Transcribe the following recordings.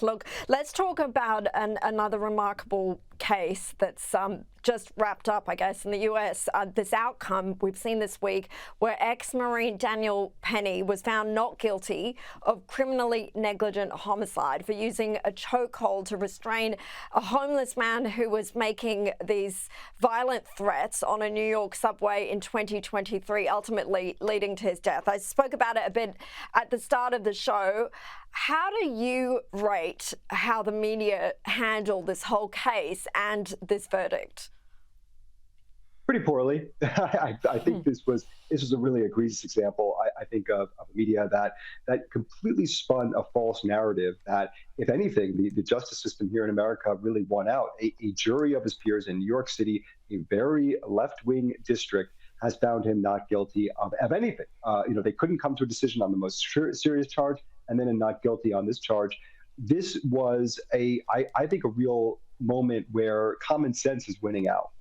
Look, let's talk about another remarkable case that's just wrapped up, I guess, in the US. This outcome we've seen this week where ex-Marine Daniel Penny was found not guilty of criminally negligent homicide for using a chokehold to restrain a homeless man who was making these violent threats on a New York subway in 2023, ultimately leading to his death. I spoke about it a bit at the start of the show. How do you rate how the media handled this whole case and this verdict? Pretty poorly. I think this was a really egregious example. I think of a media that completely spun a false narrative that, if anything, the justice system here in America really won out. A jury of his peers in New York City, a very left-wing district, has found him not guilty of anything. They couldn't come to a decision on the most serious charge, and then a not guilty on this charge. This was I think, a real moment where common sense is winning out.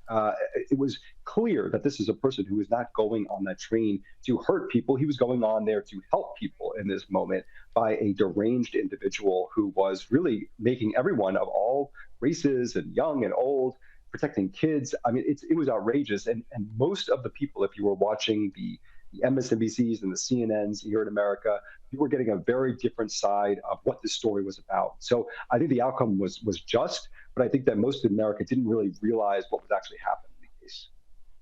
It was clear that this is a person who was not going on that train to hurt people. He was going on there to help people in this moment by a deranged individual who was really making everyone of all races and young and old, protecting kids. I mean, it was outrageous. And most of the people, if you were watching the MSNBCs and the CNNs here in America, you were getting a very different side of what this story was about. So I think the outcome was just, but I think that most of America didn't really realize what was actually happening in the case.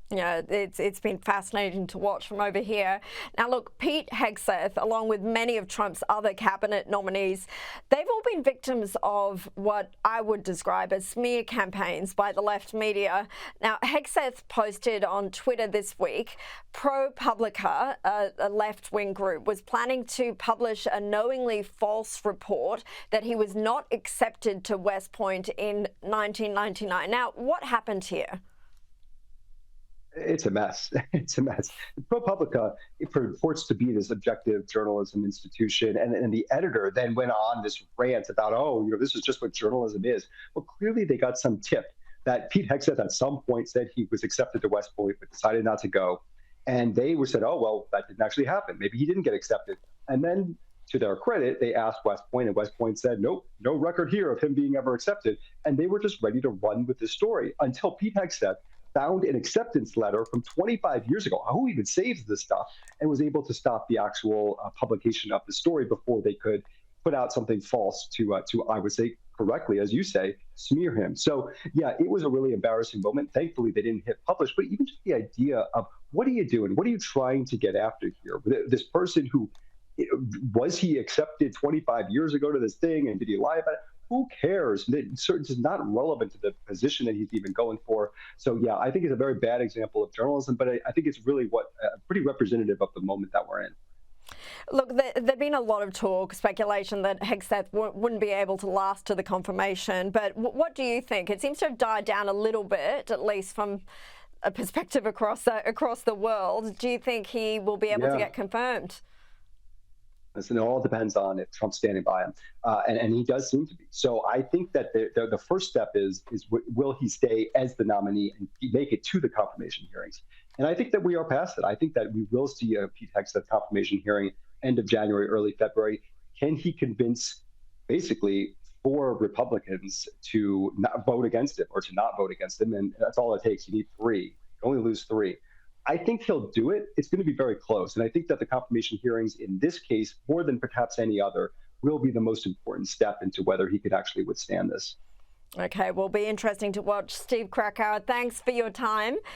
Yeah, it's been fascinating to watch from over here. Now, look, Pete Hegseth, along with many of Trump's other cabinet nominees, they've all been victims of what I would describe as smear campaigns by the left media. Now, Hegseth posted on Twitter this week, ProPublica, a left-wing group, was planning to publish a knowingly false report that he was not accepted to West Point in 1999. Now, what happened here? It's a mess. It's a mess. ProPublica, it purports to be this objective journalism institution, and the editor then went on this rant about, this is just what journalism is. Well, clearly they got some tip that Pete Hegseth at some point said he was accepted to West Point, but decided not to go. And they were said, oh, well, that didn't actually happen. Maybe he didn't get accepted. And then, to their credit, they asked West Point, and West Point said, nope, no record here of him being ever accepted. And they were just ready to run with this story until Pete Hegseth found an acceptance letter from 25 years ago. Who even saves this stuff? And was able to stop the actual publication of the story before they could put out something false to I would say correctly, as you say, smear him. So yeah, it was a really embarrassing moment. Thankfully, they didn't hit publish, but even just the idea of what are you doing? What are you trying to get after here? This person who, was he accepted 25 years ago to this thing, and did he lie about it? Who cares? It's not relevant to the position that he's even going for. So yeah, I think it's a very bad example of journalism, but I think it's really pretty representative of the moment that we're in. Look, there's been a lot of talk, speculation that Hegseth wouldn't be able to last to the confirmation. But what do you think? It seems to have died down a little bit, at least from a perspective across the world. Do you think he will be able to get confirmed? Listen, it all depends on if Trump's standing by him, and he does seem to be. So I think that the first step is will he stay as the nominee and make it to the confirmation hearings? And I think that we are past it. I think that we will see a Pete Hegseth confirmation hearing end of January, early February. Can he convince basically 4 Republicans to not vote against him or to not vote against him? And that's all it takes. You need 3. You only lose 3. I think he'll do it. It's going to be very close. And I think that the confirmation hearings in this case, more than perhaps any other, will be the most important step into whether he could actually withstand this. Okay, will be interesting to watch. Steve Krakauer, thanks for your time.